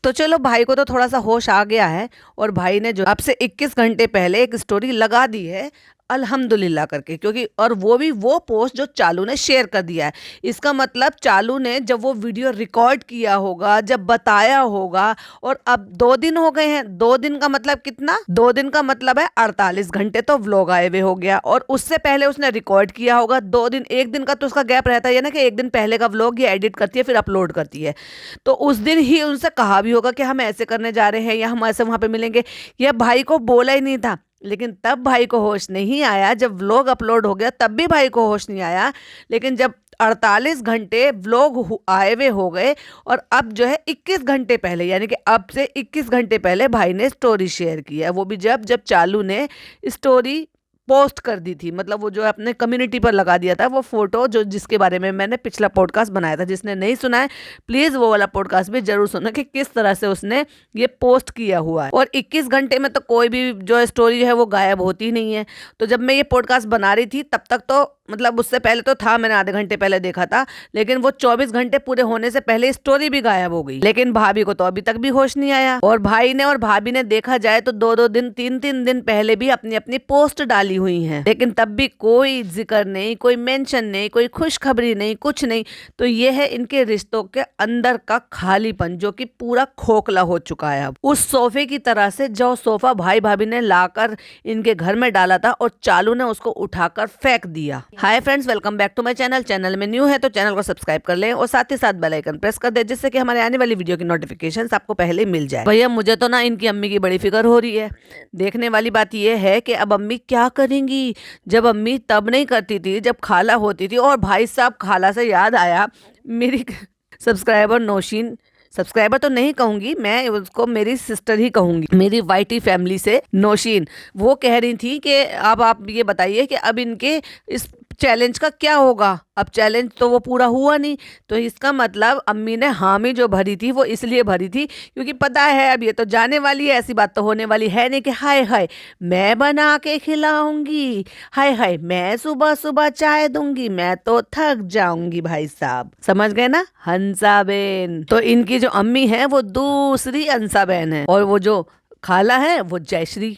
तो चलो भाई को तो थोड़ा सा होश आ गया है और भाई ने जो अब से 21 घंटे पहले एक स्टोरी लगा दी है अल्हम्दुलिल्लाह करके, क्योंकि और वो भी वो पोस्ट जो चालू ने शेयर कर दिया है। इसका मतलब चालू ने जब वो वीडियो रिकॉर्ड किया होगा, जब बताया होगा, और अब 2 दिन हो गए हैं। 2 दिन का मतलब कितना? 2 दिन का मतलब है 48 घंटे तो व्लॉग आए हुए हो गया, और उससे पहले उसने रिकॉर्ड किया होगा 2 दिन। 1 दिन का तो उसका गैप रहता है ना, कि 1 दिन पहले का व्लॉग ये एडिट करती है फिर अपलोड करती है। तो उस दिन ही उनसे कहा भी होगा कि हम ऐसे करने जा रहे हैं या हम ऐसे वहां पे मिलेंगे। यह भाई को बोला ही नहीं था, लेकिन तब भाई को होश नहीं आया। जब व्लॉग अपलोड हो गया तब भी भाई को होश नहीं आया, लेकिन जब 48 घंटे व्लॉग आए हुए हो गए और अब जो है 21 घंटे पहले, यानी कि अब से 21 घंटे पहले भाई ने स्टोरी शेयर की है। वो भी जब जब चालू ने स्टोरी पोस्ट कर दी थी, मतलब वो जो अपने कम्युनिटी पर लगा दिया था वो फोटो, जो जिसके बारे में मैंने पिछला पॉडकास्ट बनाया था। जिसने नहीं सुना है प्लीज वो वाला पॉडकास्ट भी जरूर सुनो कि किस तरह से उसने ये पोस्ट किया हुआ है। और 21 घंटे में तो कोई भी जो स्टोरी है वो गायब होती नहीं है। तो जब मैं ये पॉडकास्ट बना रही थी तब तक तो मतलब उससे पहले तो था, मैंने आधे घंटे पहले देखा था, लेकिन वो 24 घंटे पूरे होने से पहले स्टोरी भी गायब हो गई। लेकिन भाभी को तो अभी तक भी होश नहीं आया, और भाई ने और भाभी ने देखा जाए तो 2-2 दिन 3-3 दिन पहले भी अपनी अपनी पोस्ट डाली हुई है, लेकिन तब भी कोई जिक्र नहीं, कोई मेंशन नहीं, कोई खुशखबरी नहीं, कुछ नहीं। तो ये है इनके रिश्तों के अंदर का खालीपन, जो कि पूरा खोखला हो चुका है। अब उस सोफे की तरह से जो सोफा भाई भाभी ने लाकर इनके घर में डाला था और चालू ने उसको उठाकर फेंक दिया। Hi friends, welcome back to my channel. Channel में न्यू है तो चैनल को सब्सक्राइब कर लें और साथ ही साथ बेल आइकन प्रेस कर दें, जिससे कि हमारे आने वाली वीडियो की नोटिफिकेशंस आपको पहले मिल जाए। भैया मुझे तो ना इनकी अम्मी की बड़ी फिक्र हो रही है। देखने वाली बात यह है कि अब अम्मी क्या करेंगी। जब अम्मी तब नहीं करती थी जब खाला होती थी। और भाई साहब, खाला से याद आया, मेरी सब्सक्राइबर नौशीन, सब्सक्राइबर तो नहीं कहूंगी मैं उसको, मेरी सिस्टर ही कहूंगी, मेरी वाइटी फैमिली से नौशीन, वो कह रही थी कि अब आप ये बताइए कि अब इनके इस चैलेंज का क्या होगा। अब चैलेंज तो वो पूरा हुआ नहीं, तो इसका मतलब अम्मी ने हामी जो भरी थी वो इसलिए भरी थी क्योंकि पता है अब ये तो जाने वाली है, ऐसी बात तो होने वाली है नहीं कि हाय हाय मैं बना के खिलाऊंगी, हाय हाय मैं सुबह सुबह चाय दूंगी, मैं तो थक जाऊंगी। भाई साहब समझ गए ना, हंसा बहन। तो इनकी जो अम्मी है वो दूसरी हंसा बहन है, और वो जो खाला है वो जयश्री।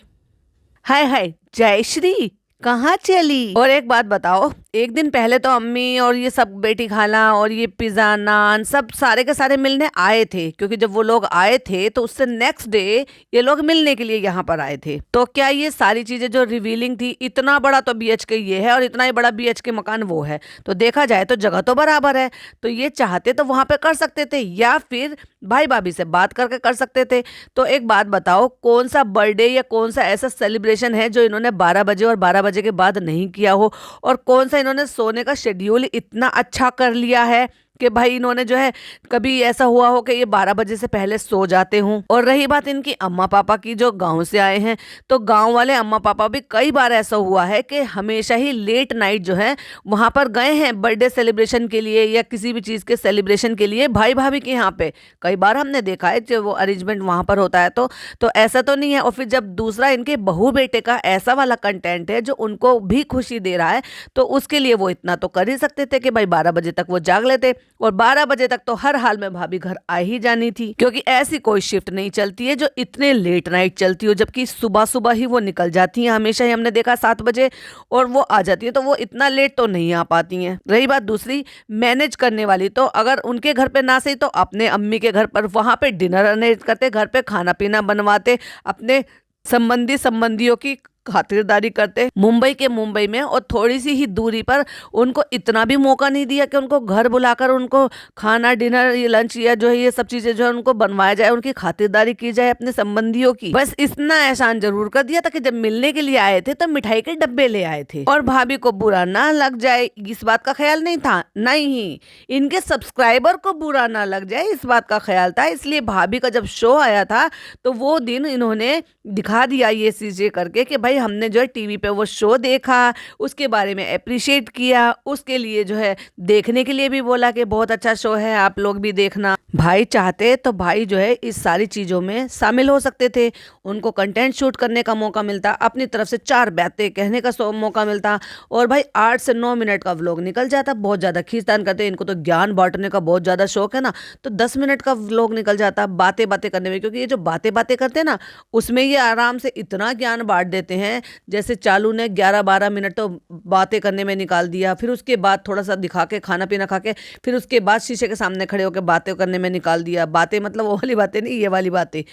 हाय हाय जयश्री कहाँ चली। और एक बात बताओ, एक दिन पहले तो अम्मी और ये सब बेटी खाला और ये पिज्जा नान सब सारे के सारे मिलने आए थे, क्योंकि जब वो लोग आए थे तो उससे नेक्स्ट डे ये लोग मिलने के लिए यहाँ पर आए थे। तो क्या ये सारी चीजें जो रिवीलिंग थी, इतना बड़ा तो बीएचके ये है और इतना ही बड़ा बीएचके मकान वो है, तो देखा जाए तो जगह तो बराबर है। तो ये चाहते तो वहां पे कर सकते थे, या फिर भाई भाभी से बात करके कर सकते थे। तो एक बात बताओ, कौन सा बर्थडे या कौन सा ऐसा सेलिब्रेशन है जो इन्होंने 12 बजे और 12 बजे के बाद नहीं किया हो, और कौन सा इन्होंने सोने का शेड्यूल इतना अच्छा कर लिया है कि भाई इन्होंने जो है कभी ऐसा हुआ हो कि ये 12 बजे से पहले सो जाते हों। और रही बात इनकी अम्मा पापा की, जो गांव से आए हैं, तो गांव वाले अम्मा पापा भी कई बार ऐसा हुआ है कि हमेशा ही लेट नाइट जो है वहां पर गए हैं बर्थडे सेलिब्रेशन के लिए या किसी भी चीज के सेलिब्रेशन के लिए भाई भाभी के यहाँ पे। कई बार हमने देखा है जब वो अरेंजमेंट वहां पर होता है तो ऐसा तो नहीं है। और फिर जब दूसरा इनके बहू बेटे का ऐसा वाला कंटेंट है जो उनको भी खुशी दे रहा है, तो उसके लिए वो इतना तो कर ही सकते थे कि भाई 12 बजे तक वो जाग लेते, और 12 बजे तक तो हर हाल में भाभी घर आ ही जानी थी, क्योंकि ऐसी कोई शिफ्ट नहीं चलती है जो इतने लेट नाइट चलती हो, जबकि सुबह सुबह ही वो निकल जाती हैं। हमेशा ही हमने देखा 7 बजे, और वो आ जाती है तो वो इतना लेट तो नहीं आ पाती हैं। रही बात दूसरी मैनेज करने वाली, तो अगर उनके घर पे ना सही तो अपने अम्मी के घर पर वहां पे डिनर अरेंज करते, घर पे खाना पीना बनवाते, अपने संबंधियों की खातिरदारी करते मुंबई में, और थोड़ी सी ही दूरी पर उनको इतना भी मौका नहीं दिया कि उनको घर बुलाकर उनको खाना डिनर लंच या जो है ये सब चीजें जो है उनको बनवाया जाए, उनकी खातिरदारी की जाए अपने संबंधियों की। बस इतना एहसान जरूर कर दिया था कि जब मिलने के लिए आए थे तो मिठाई के डब्बे ले आए थे, और भाभी को बुरा ना लग जाए इस बात का ख्याल नहीं था, नहीं इनके सब्सक्राइबर को बुरा ना लग जाए इस बात का ख्याल था। इसलिए भाभी का जब शो आया था तो वो दिन इन्होंने दिखा दिया ये चीजें करके कि भाई भाई हमने जो है टीवी पे वो शो देखा, उसके बारे में एप्रिशिएट किया, उसके लिए जो है देखने के लिए भी बोला कि बहुत अच्छा शो है, आप लोग भी देखना। भाई चाहते तो भाई जो है इस सारी चीज़ों में शामिल हो सकते थे, उनको कंटेंट शूट करने का मौका मिलता, अपनी तरफ से 4 बातें कहने का मौका मिलता, और भाई 8 से 9 मिनट का व्लॉग निकल जाता। बहुत ज़्यादा खींचतान करते, इनको तो ज्ञान बांटने का बहुत ज़्यादा शौक है ना, तो 10 मिनट का व्लॉग निकल जाता बातें बातें करने में, क्योंकि ये जो बातें बातें करते हैं ना, उसमें ये आराम से इतना ज्ञान बांट देते हैं। जैसे चालू ने 11-12 मिनट तो बातें करने में निकाल दिया, फिर उसके बाद थोड़ा सा दिखा के खाना पीना खा के, फिर उसके बाद शीशे के सामने खड़े होकर बातें करने में निकाल दिया। बातें मतलब वो वाली बातें नहीं, ये वाली बातें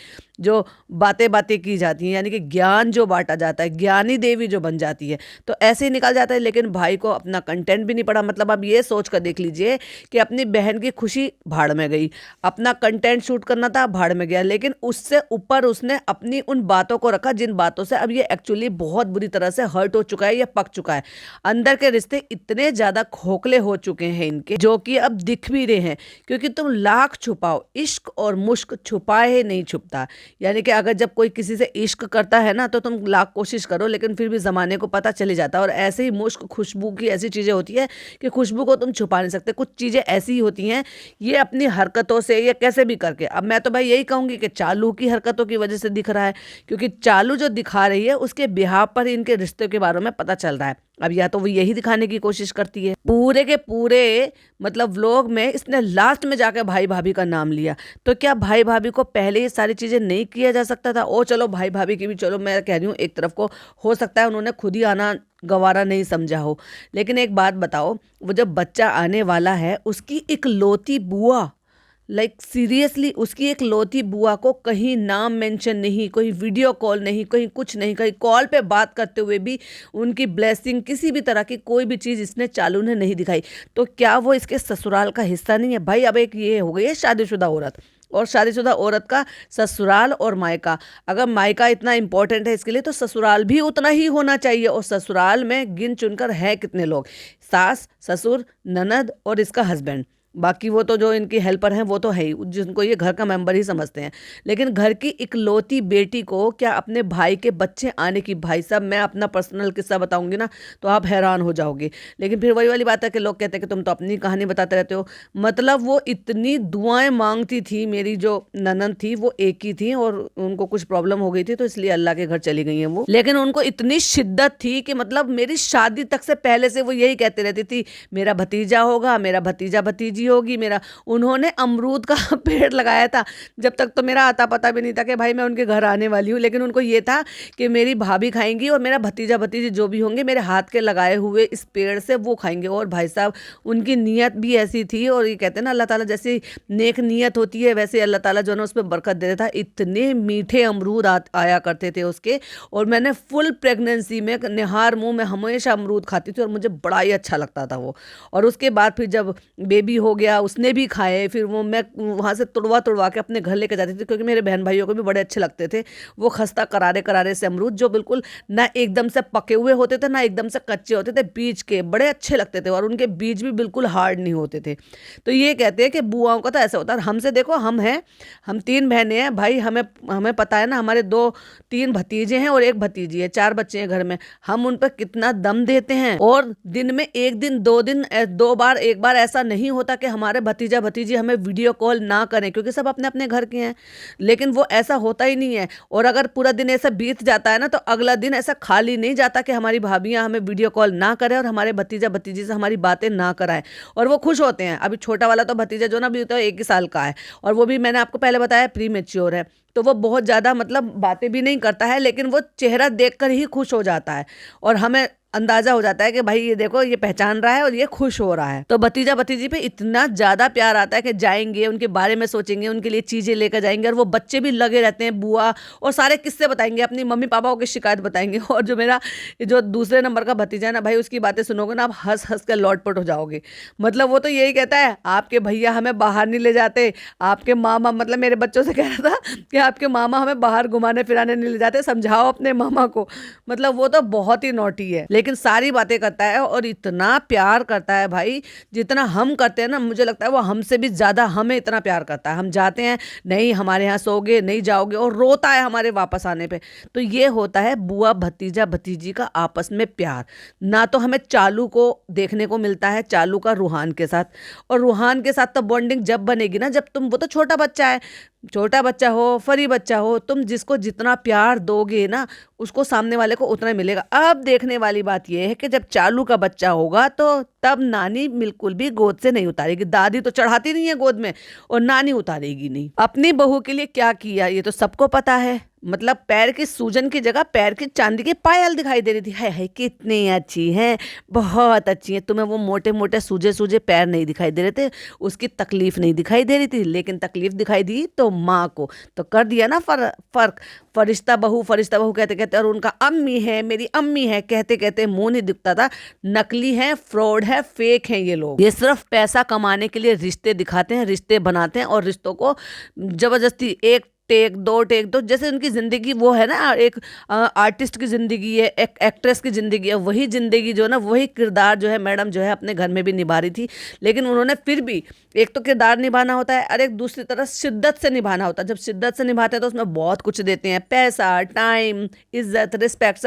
जो बातें बातें की जाती हैं, यानी कि ज्ञान जो बांटा जाता है, ज्ञानी देवी जो बन जाती है, तो ऐसे ही निकल जाता है। लेकिन भाई को अपना कंटेंट भी नहीं पड़ा। मतलब आप ये सोच कर देख लीजिए कि अपनी बहन की खुशी भाड़ में गई, अपना कंटेंट शूट करना था भाड़ में गया, लेकिन उससे ऊपर उसने अपनी उन बातों को रखा जिन बातों से अब ये एक्चुअली बहुत बुरी तरह से हर्ट हो चुका है या पक चुका है। अंदर के रिश्ते इतने ज्यादा खोखले हो चुके हैं इनके, जो कि अब दिख भी रहे हैं। क्योंकि तुम लाख छुपाओ, इश्क और मुश्क छुपाए नहीं छुपता। यानी कि अगर जब कोई किसी से इश्क करता है ना, तो तुम लाख कोशिश करो, लेकिन फिर भी ज़माने को पता चली जाता है। और ऐसे ही मुश्क, खुशबू की ऐसी चीज़ें होती है कि खुशबू को तुम छुपा नहीं सकते। कुछ चीज़ें ऐसी ही होती हैं, ये अपनी हरकतों से या कैसे भी करके। अब मैं तो भाई यही कहूँगी कि चालू की हरकतों की वजह से दिख रहा है, क्योंकि चालू जो दिखा रही है उसके बिहाव पर ही इनके रिश्तों के बारे में पता चल रहा है। अब या तो वो यही दिखाने की कोशिश करती है। पूरे के पूरे मतलब व्लॉग में इसने लास्ट में जाकर भाई भाभी का नाम लिया, तो क्या भाई भाभी को पहले ये सारी चीज़ें नहीं किया जा सकता था? ओ चलो भाई भाभी की भी, चलो मैं कह रही हूँ एक तरफ को हो सकता है उन्होंने खुद ही आना गवारा नहीं समझा हो। लेकिन एक बात बताओ, वो जब बच्चा आने वाला है, उसकी इकलौती बुआ, लाइक सीरियसली उसकी एक लौती बुआ को कहीं नाम मेंशन नहीं, कोई वीडियो कॉल नहीं, कहीं कुछ नहीं, कहीं कॉल पे बात करते हुए भी उनकी ब्लेसिंग, किसी भी तरह की कोई भी चीज़ इसने चालू ने नहीं दिखाई। तो क्या वो इसके ससुराल का हिस्सा नहीं है? भाई अब एक ये हो गई है शादीशुदा औरत, और शादीशुदा औरत का ससुराल और मायका। अगर मायका इतना इंपॉर्टेंट है इसके लिए, तो ससुराल भी उतना ही होना चाहिए। और ससुराल में गिन चुनकर है कितने लोग, सास, ससुर, ननद और इसका हस्बैंड। बाकी वो तो जो इनकी हेल्पर हैं वो तो है ही, जिनको ये घर का मेंबर ही समझते हैं। लेकिन घर की इकलौती बेटी को क्या अपने भाई के बच्चे आने की, भाई साहब मैं अपना पर्सनल किस्सा बताऊंगी ना तो आप हैरान हो जाओगे। लेकिन फिर वही वाली बात है कि लोग कहते हैं कि तुम तो अपनी कहानी बताते रहते हो। मतलब वो इतनी दुआएं मांगती थी, मेरी जो ननद थी वो एक ही थी, और उनको कुछ प्रॉब्लम हो गई थी तो इसलिए अल्लाह के घर चली गई हैं वो। लेकिन उनको इतनी शिद्दत थी कि मतलब मेरी शादी तक से पहले से वो यही कहते रहती थी, मेरा भतीजा होगा, मेरा भतीजा भतीजी होगी मेरा। उन्होंने अमरूद का पेड़ लगाया था, जब तक तो मेरा आता पता भी नहीं था कि भाई मैं उनके घर आने वाली हूँ। लेकिन उनको ये था कि मेरी भाभी खाएंगी और मेरा भतीजा भतीजी जो भी होंगे मेरे हाथ के लगाए हुए इस पेड़ से वो खाएंगे। और भाई साहब उनकी नीयत भी ऐसी थी, और ये कहते हैं ना अल्लाह ताला जैसी नेक नीयत होती है वैसे अल्लाह ताला जो है उसमें बरकत दे देता है। इतने मीठे अमरूद आया करते थे उसके। और मैंने फुल प्रेगनेंसी में निहार मुंह में हमेशा अमरूद खाती थी, और मुझे बड़ा ही अच्छा लगता था वो। और उसके बाद फिर जब बेबी हो गया उसने भी खाए, फिर वो मैं वहाँ से तुड़वा तुड़वा के अपने घर लेके जाती थी, क्योंकि मेरे बहन भाइयों को भी बड़े अच्छे लगते थे वो खस्ता करारे करारे से अमरूद, जो बिल्कुल ना एकदम से पके हुए होते थे ना एकदम से कच्चे होते थे, बीज के बड़े अच्छे लगते थे, और उनके बीज भी बिल्कुल हार्ड नहीं होते थे। तो ये कहते हैं कि बुआओं का तो ऐसा होता है। हमसे देखो, हम 3 बहनें हैं भाई, हमें हमें पता है ना, हमारे 2-3 भतीजे हैं और एक भतीजी है, 4 बच्चे हैं घर में। हम उन पर कितना दम देते हैं, और दिन में 1 दिन 2 दिन 2 बार 1 बार ऐसा नहीं होता कि हमारे भतीजा भतीजी हमें वीडियो कॉल ना करें, क्योंकि सब अपने अपने घर के हैं। लेकिन वो ऐसा होता ही नहीं है। और अगर पूरा दिन ऐसा बीत जाता है ना, तो अगला दिन ऐसा खाली नहीं जाता कि हमारी भाभियां हमें वीडियो कॉल ना करें और हमारे भतीजा भतीजी से हमारी बातें ना कराएं, और वो खुश होते हैं। अभी छोटा वाला तो भतीजा जो ना अभी तो 1 ही साल का है, और वो भी मैंने आपको पहले बताया प्री मेच्योर है, तो वो बहुत ज़्यादा मतलब बातें भी नहीं करता है, लेकिन वो चेहरा देखकर ही खुश हो जाता है, और हमें अंदाजा हो जाता है कि भाई ये देखो ये पहचान रहा है और ये खुश हो रहा है। तो भतीजा भतीजी पे इतना ज्यादा प्यार आता है कि जाएंगे उनके बारे में सोचेंगे, उनके लिए चीजें लेकर जाएंगे, और वो बच्चे भी लगे रहते हैं बुआ, और सारे किस्से बताएंगे, अपनी मम्मी पापाओं की शिकायत बताएंगे। और जो मेरा जो दूसरे नंबर का भतीजा है ना भाई, उसकी बातें सुनोगे ना आप हंस हंस कर लौटपट हो जाओगे। मतलब वो तो यही कहता है, आपके भैया हमें बाहर नहीं ले जाते, आपके मामा, मतलब मेरे बच्चों से कह रहा था कि आपके मामा हमें बाहर घुमाने फिराने नहीं ले जाते, समझाओ अपने मामा को। मतलब वो तो बहुत ही नॉटी है। लेकिन सारी बातें करता है और इतना प्यार करता है भाई, जितना हम करते हैं ना, मुझे लगता है वो हमसे भी ज़्यादा हमें इतना प्यार करता है। हम जाते हैं, नहीं हमारे यहाँ सोओगे, नहीं जाओगे, और रोता है हमारे वापस आने पे। तो ये होता है बुआ भतीजा भतीजी का आपस में प्यार। ना तो हमें चालू को देखने को मिलता है, चालू का रूहान के साथ, और रूहान के साथ तो बॉन्डिंग जब बनेगी ना, जब तुम, वो तो छोटा बच्चा है, छोटा बच्चा हो फरी बच्चा हो, तुम जिसको जितना प्यार दोगे ना, उसको सामने वाले को उतना ही मिलेगा। अब देखने वाली बात यह है कि जब चालू का बच्चा होगा तो तब नानी बिल्कुल भी गोद से नहीं उतारेगी। दादी तो चढ़ाती नहीं है गोद में, और नानी उतारेगी नहीं। अपनी बहू के लिए क्या किया ये तो सबको पता है। मतलब पैर की सूजन की जगह पैर की चांदी की पायल दिखाई दे रही थी। है कितनी अच्छी है, बहुत अच्छी है। तुम्हें वो मोटे मोटे सूजे सूजे पैर नहीं दिखाई दे रहे थे, उसकी तकलीफ नहीं दिखाई दे रही थी, लेकिन तकलीफ दिखाई दी तो माँ को। तो कर दिया ना फर्क। फरिश्ता बहू कहते कहते, और उनका अम्मी है, मेरी अम्मी है कहते कहते मुंह नहीं दिखता था। नकली है, फ्रॉड है, फेक हैं ये लोग। ये सिर्फ पैसा कमाने के लिए रिश्ते दिखाते हैं, रिश्ते बनाते हैं, और रिश्तों को जबरदस्ती एक टेक दो, जैसे उनकी जिंदगी वो है ना, एक आर्टिस्ट की जिंदगी है, एक एक्ट्रेस की जिंदगी है, वही जिंदगी जो है ना, वही किरदार जो है मैडम जो है अपने घर में भी निभा रही थी। लेकिन उन्होंने फिर भी, एक तो किरदार निभाना होता है और एक दूसरी तरफ शिद्दत से निभाना होता है। जब शिद्दत से निभाते हैं तो उसमें बहुत कुछ देते हैं, पैसा, टाइम, इज्जत, रिस्पेक्ट,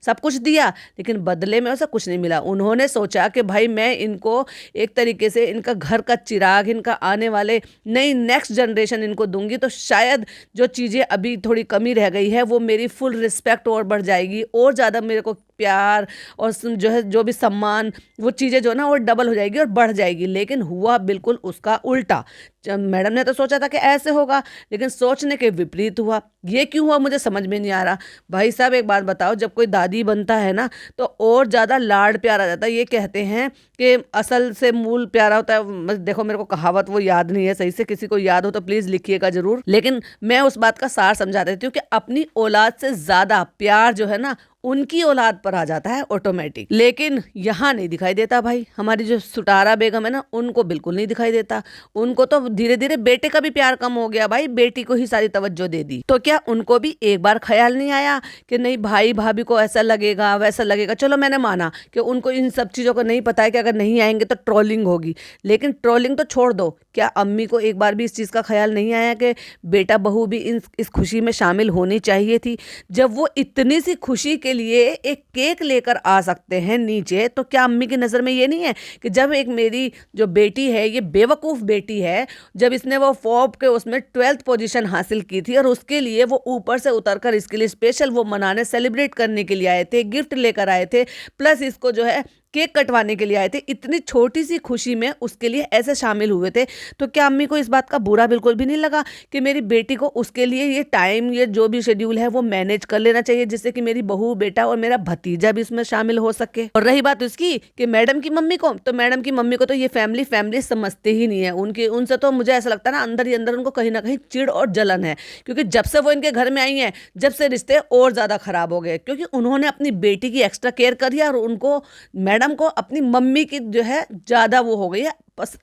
सब कुछ दिया, लेकिन बदले में उसे कुछ नहीं मिला। उन्होंने सोचा कि भाई मैं इनको एक तरीके से, इनका घर का चिराग, इनका आने वाले नई नेक्स्ट जनरेशन इनको दूंगी, तो शायद जो चीज़ें अभी थोड़ी कमी रह गई है वो मेरी फुल रिस्पेक्ट और बढ़ जाएगी, और ज़्यादा मेरे को प्यार और जो है जो भी सम्मान, वो चीज़ें जो ना वो डबल हो जाएगी और बढ़ जाएगी। लेकिन हुआ बिल्कुल उसका उल्टा। मैडम ने तो सोचा था कि ऐसे होगा, लेकिन सोचने के विपरीत हुआ। ये क्यों हुआ मुझे समझ में नहीं आ रहा। भाई साहब एक बात बताओ, जब कोई दादी बनता है ना तो और ज़्यादा लाड प्यार आ जाता है। ये कहते हैं कि असल से मूल प्यारा होता है। देखो मेरे को कहावत वो याद नहीं है सही से, किसी को याद हो तो प्लीज़ लिखिएगा ज़रूर, लेकिन मैं उस बात का सार समझा देती हूँ कि अपनी औलाद से ज़्यादा प्यार जो है ना उनकी औलाद पर आ जाता है ऑटोमेटिक। लेकिन यहाँ नहीं दिखाई देता भाई। हमारी जो सुटारा बेगम है ना, उनको बिल्कुल नहीं दिखाई देता। उनको तो धीरे धीरे बेटे का भी प्यार कम हो गया भाई, बेटी को ही सारी तवज्जो दे दी। तो क्या उनको भी एक बार ख्याल नहीं आया कि नहीं भाई भाभी को ऐसा लगेगा वैसा लगेगा। चलो मैंने माना कि उनको इन सब चीज़ों का नहीं पता है कि अगर नहीं आएंगे तो ट्रोलिंग होगी, लेकिन ट्रोलिंग तो छोड़ दो, क्या अम्मी को एक बार भी इस चीज़ का ख्याल नहीं आया कि बेटा बहू भी इस खुशी में शामिल होनी चाहिए थी। जब वो इतनी सी खुशी के लिए एक केक लेकर आ सकते हैं नीचे, तो क्या अम्मी की नज़र में ये नहीं है कि जब एक मेरी जो बेटी है, ये बेवकूफ़ बेटी है, जब इसने वो फॉर्ब के उसमें 12th पोजीशन हासिल की थी और उसके लिए वो ऊपर से उतरकर इसके लिए स्पेशल वो मनाने सेलिब्रेट करने के लिए आए थे, गिफ्ट लेकर आए थे, प्लस इसको जो है केक कटवाने के लिए आए थे, इतनी छोटी सी खुशी में उसके लिए ऐसे शामिल हुए थे, तो क्या अम्मी को इस बात का बुरा बिल्कुल भी नहीं लगा कि मेरी बेटी को उसके लिए ये टाइम, ये जो भी शेड्यूल है वो मैनेज कर लेना चाहिए, जिससे कि मेरी बहू, बेटा और मेरा भतीजा भी इसमें शामिल हो सके। और रही बात उसकी कि मैडम की मम्मी को, तो मैडम की मम्मी को तो ये फैमिली समझते ही नहीं है। उनसे तो मुझे ऐसा लगता है ना, अंदर ही अंदर उनको कहीं ना कहीं चिढ़ और जलन है, क्योंकि जब से वो इनके घर में आई हैं, जब से रिश्ते और ज़्यादा खराब हो गए, क्योंकि उन्होंने अपनी बेटी की एक्स्ट्रा केयर करी और उनको, मैडम को अपनी मम्मी की जो है ज़्यादा वो हो गई है,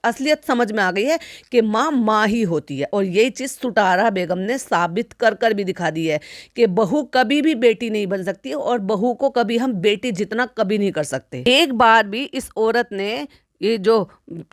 असलियत समझ में आ गई है कि माँ ही होती है। और यही चीज़ सुटारा बेगम ने साबित कर भी दिखा दी है कि बहू कभी भी बेटी नहीं बन सकती, और बहू को कभी हम बेटी जितना कभी नहीं कर सकते। एक बार भी इस औरत ने, ये जो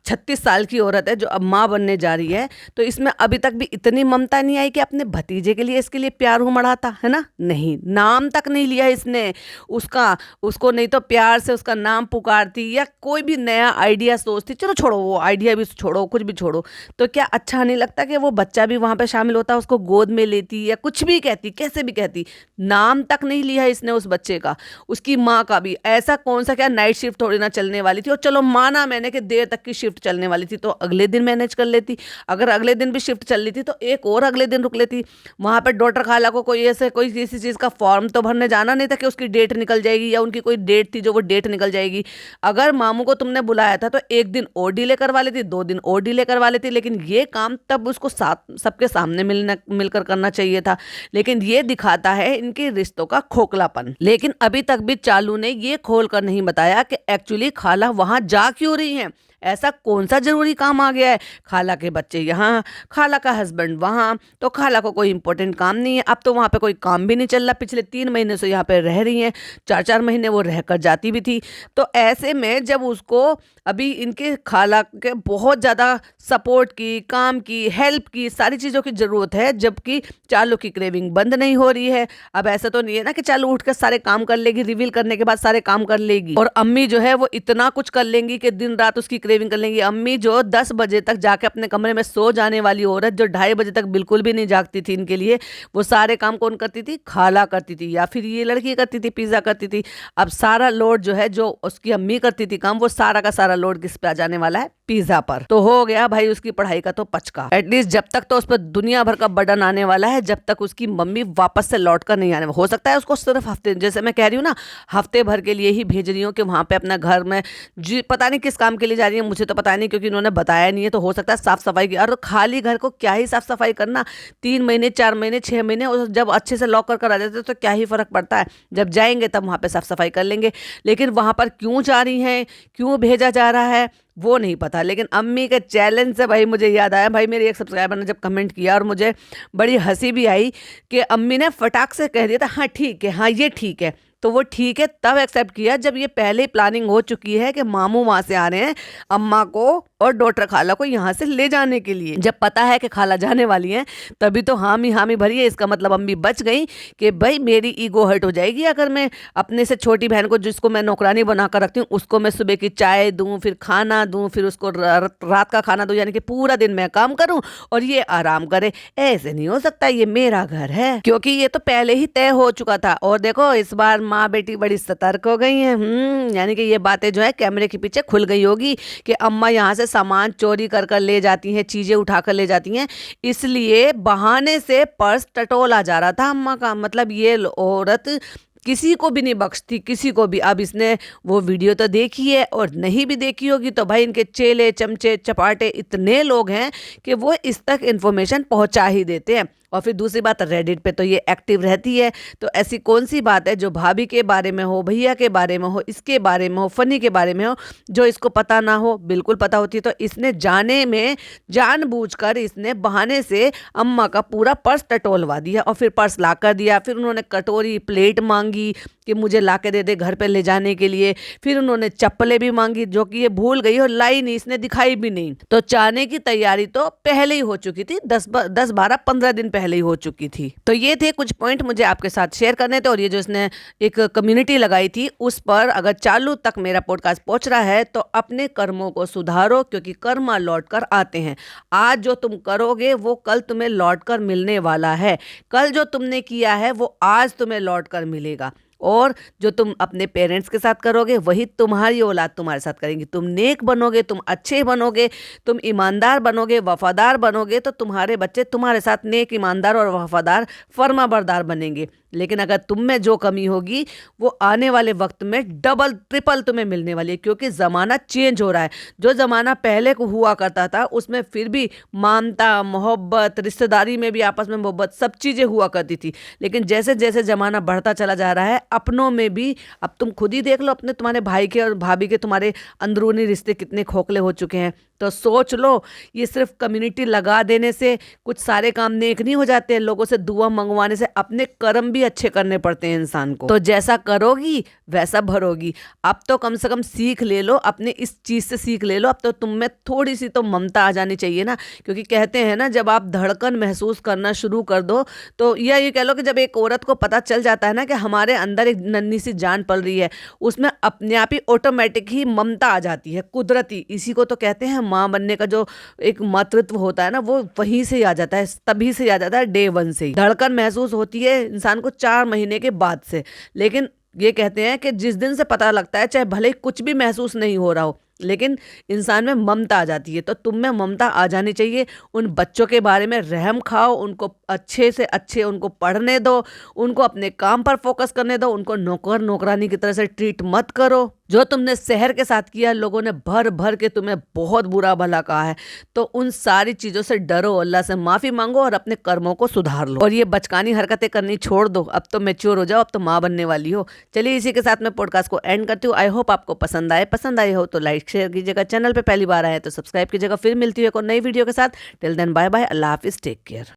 36 साल की औरत है जो अब माँ बनने जा रही है, तो इसमें अभी तक भी इतनी ममता नहीं आई कि अपने भतीजे के लिए, इसके लिए प्यार उमड़ाता है ना। नहीं, नाम तक नहीं लिया इसने उसको नहीं तो प्यार से उसका नाम पुकारती या कोई भी नया आइडिया सोचती। चलो छोड़ो, वो आइडिया भी छोड़ो, कुछ भी छोड़ो, तो क्या अच्छा नहीं लगता कि वो बच्चा भी वहाँ पे शामिल होता, उसको गोद में लेती या कुछ भी कहती, कैसे भी कहती। नाम तक नहीं लिया इसने उस बच्चे का, उसकी माँ का भी। ऐसा कौन सा, क्या नाइट शिफ्ट थोड़ी ना चलने वाली थी, और चलो माना मैंने कि देर तक की शिफ्ट चलने वाली थी तो अगले दिन मैनेज कर लेती। अगर अगले दिन भी शिफ्ट चल रही थी तो एक और अगले दिन रुक लेती। वहाँ पर डॉक्टर खाला को कोई किसी चीज़ का फॉर्म तो भरने जाना नहीं था कि उसकी डेट निकल जाएगी, या उनकी कोई डेट थी जो वो डेट निकल जाएगी। अगर मामू को तुमने बुलाया था तो एक दिन और डिले करवा लेती, 2 दिन और डिले करवा लेती, लेकिन ये काम तब उसको सबके सामने मिलकर करना चाहिए था। लेकिन ये दिखाता है इनके रिश्तों का खोखलापन। लेकिन अभी तक भी चालू ने ये खोल कर नहीं बताया कि एक्चुअली खाला वहां जा क्यों रही हैं, ऐसा कौन सा जरूरी काम आ गया है? खाला के बच्चे यहाँ, खाला का हस्बैंड वहाँ, तो खाला को कोई इंपॉर्टेंट काम नहीं है। अब तो वहाँ पे कोई काम भी नहीं चल रहा, पिछले 3 महीने से यहाँ पे रह रही हैं, 4-4 महीने वो रह कर जाती भी थी। तो ऐसे में जब उसको अभी इनके खाला के बहुत ज़्यादा सपोर्ट की, काम की, हेल्प की, सारी चीज़ों की ज़रूरत है, जबकि चालू की क्रेविंग बंद नहीं हो रही है। अब ऐसा तो नहीं है ना कि चालू उठ कर सारे काम कर लेगी, रिवील करने के बाद सारे काम कर लेगी, और अम्मी जो है वो इतना कुछ कर लेंगी कि दिन रात उसकी क्रेविंग कर लेंगी। अम्मी जो 10 बजे तक जाके अपने कमरे में सो जाने वाली औरत, जो 2:30 बजे तक बिल्कुल भी नहीं जागती थी इनके लिए, वो सारे काम कौन करती थी? खाला करती थी, या फिर ये लड़की करती थी, पिज्जा करती थी। अब सारा लोड जो है, जो उसकी अम्मी करती थी काम, वो सारा का सारा लोड किस पे आ जाने वाला है? पिज्जा पर। तो हो गया भाई उसकी पढ़ाई का तो पचका। एटलीस्ट जब तक तो उस पर दुनिया भर का बर्डन आने वाला है, जब तक उसकी मम्मी वापस से लौट कर नहीं आने। हो सकता है उसको सिर्फ हफ्ते, जैसे मैं कह रही हूँ ना, हफ्ते भर के लिए ही भेज रही हूँ कि वहां पे अपना घर में जी, पता नहीं किस काम के लिए जा रही है, मुझे तो पता नहीं, क्योंकि इन्होंने बताया नहीं है। तो हो सकता है साफ सफाई की, और खाली घर को क्या ही साफ सफाई करना, 3 महीने, 4 महीने, 6 महीने, और जब अच्छे से लॉक कर आ जाते तो क्या ही फर्क पड़ता है। जब जाएंगे तब वहां पे साफ सफाई कर लेंगे, लेकिन वहां पर क्यों जा रही हैं, क्यों भेजा जा रहा है, वो नहीं पता। लेकिन अम्मी के चैलेंज से भाई मुझे याद आया, भाई मेरे एक सब्सक्राइबर ने जब कमेंट किया, और मुझे बड़ी हंसी भी आई कि अम्मी ने फटाक से कह दिया था, हाँ ठीक है, हाँ ये ठीक है। तो वो ठीक है तब एक्सेप्ट किया जब ये पहले ही प्लानिंग हो चुकी है कि मामू वहां से आ रहे हैं अम्मा को और डॉक्टर खाला को यहाँ से ले जाने के लिए। जब पता है कि खाला जाने वाली हैं, तभी तो हामी हामी भरी है। इसका मतलब अम्मी बच गई कि भाई मेरी ईगो हर्ट हो जाएगी अगर मैं अपने से छोटी बहन को, जिसको मैं नौकरानी बना कर रखती हूँ, उसको मैं सुबह की चाय दूं, फिर खाना दूं, फिर उसको रात का खाना दूं, यानी कि पूरा दिन मैं काम करूं और ये आराम करे। ऐसे नहीं हो सकता, ये मेरा घर है, क्योंकि ये तो पहले ही तय हो चुका था। और देखो इस बार माँ बेटी बड़ी सतर्क हो गई हैं। यानी कि ये बातें जो है कैमरे के पीछे खुल गई होगी कि अम्मा यहाँ से सामान चोरी कर कर ले जाती हैं, चीजें उठा कर ले जाती हैं, इसलिए बहाने से पर्स टटोला जा रहा था अम्मा का। मतलब ये औरत किसी को भी नहीं बख्शती, किसी को भी। अब इसने वो वीडियो तो देखी है, और नहीं भी देखी होगी तो भाई इनके चेले चमचे चपाटे इतने लोग हैं कि वो इस तक इन्फॉर्मेशन पहुंचा ही देते हैं। और फिर दूसरी बात, रेडिट पे तो ये एक्टिव रहती है, तो ऐसी कौन सी बात है जो भाभी के बारे में हो, भैया के बारे में हो, इसके बारे में हो, फनी के बारे में हो, जो इसको पता ना हो? बिल्कुल पता होती है। तो इसने जाने में जानबूझकर इसने बहाने से अम्मा का पूरा पर्स टटोलवा दिया, और फिर पर्स ला कर दिया। फिर उन्होंने कटोरी प्लेट मांगी कि मुझे ला के दे घर पे ले जाने के लिए। फिर उन्होंने चप्पलें भी मांगी, जो कि ये भूल गई और लाई नहीं, इसने दिखाई भी नहीं। तो जाने की तैयारी तो पहले ही हो चुकी थी, 10-12-15 दिन पहले ही हो चुकी थी। तो ये थे कुछ पॉइंट मुझे आपके साथ शेयर करने थे। और ये जो इसने एक कम्युनिटी लगाई थी, उस पर अगर चालू तक मेरा पॉडकास्ट पहुंच रहा है तो अपने कर्मों को सुधारो, क्योंकि कर्मा लौट कर आते हैं। आज जो तुम करोगे वो कल तुम्हें लौट कर मिलने वाला है। कल जो तुमने किया है वो आज तुम्हें लौट कर मिलेगा, और जो तुम अपने पेरेंट्स के साथ करोगे वही तुम्हारी औलाद तुम्हारे साथ करेंगी। तुम नेक बनोगे, तुम अच्छे बनोगे, तुम ईमानदार बनोगे, वफादार बनोगे, तो तुम्हारे बच्चे तुम्हारे साथ नेक, ईमानदार और वफादार, फर्माबरदार बनेंगे। लेकिन अगर तुम में जो कमी होगी वो आने वाले वक्त में डबल ट्रिपल तुम्हें मिलने वाली है, क्योंकि ज़माना चेंज हो रहा है। जो ज़माना पहले को हुआ करता था उसमें फिर भी मानता, मोहब्बत, रिश्तेदारी में भी आपस में मोहब्बत, सब चीज़ें हुआ करती थी। लेकिन जैसे जैसे ज़माना बढ़ता चला जा रहा है, अपनों में भी, अब तुम खुद ही देख लो, अपने तुम्हारे भाई के और भाभी के तुम्हारे अंदरूनी रिश्ते कितने खोखले हो चुके हैं। तो सोच लो, ये सिर्फ कम्युनिटी लगा देने से कुछ सारे काम नेक नहीं हो जाते हैं। लोगों से दुआ मंगवाने से अपने कर्म भी अच्छे करने पड़ते हैं इंसान को। तो जैसा करोगी वैसा भरोगी। अब तो कम से कम सीख ले लो, अपने इस चीज से सीख ले लो। अब तो तुम में थोड़ी सी तो ममता आ जानी चाहिए ना, क्योंकि कहते हैं ना, जब आप धड़कन महसूस करना शुरू कर दो, तो या ये कह लो कि जब एक औरत को पता चल जाता है ना कि हमारे अंदर एक नन्ही सी जान पल रही है, उसमें अपने आप ही ऑटोमेटिक ही ममता आ जाती है, कुदरती। इसी को तो कहते हैं माँ बनने का जो एक मातृत्व होता है ना, वो वहीं से आ जाता है, तभी से आ जाता है, डे 1 से ही। धड़कन महसूस होती है इंसान को 4 महीने के बाद से। लेकिन ये कहते हैं कि जिस दिन से पता लगता है, चाहे भले ही कुछ भी महसूस नहीं हो रहा हो, लेकिन इंसान में ममता आ जाती है। तो तुम में ममता आ जानी चाहिए। उन बच्चों के बारे में रहम खाओ, उनको अच्छे से अच्छे उनको पढ़ने दो, उनको अपने काम पर फोकस करने दो, उनको नौकर नौकरानी की तरह से ट्रीट मत करो। जो तुमने शहर के साथ किया, लोगों ने भर भर के तुम्हें बहुत बुरा भला कहा है, तो उन सारी चीज़ों से डरो, अल्लाह से माफ़ी मांगो और अपने कर्मों को सुधार लो। और ये बचकानी हरकतें करनी छोड़ दो, अब तो मैच्योर हो जाओ, अब तो माँ बनने वाली हो। चलिए इसी के साथ मैं पॉडकास्ट को एंड करती हूँ। आई होप आपको पसंद आई हो तो लाइक शेयर कीजिएगा, चैनल पर पहली बार आए तो सब्सक्राइब कीजिएगा। फिर मिलती है एक और नई वीडियो के साथ। टिल देन बाय बाय, अल्लाह हाफिज़, टेक केयर।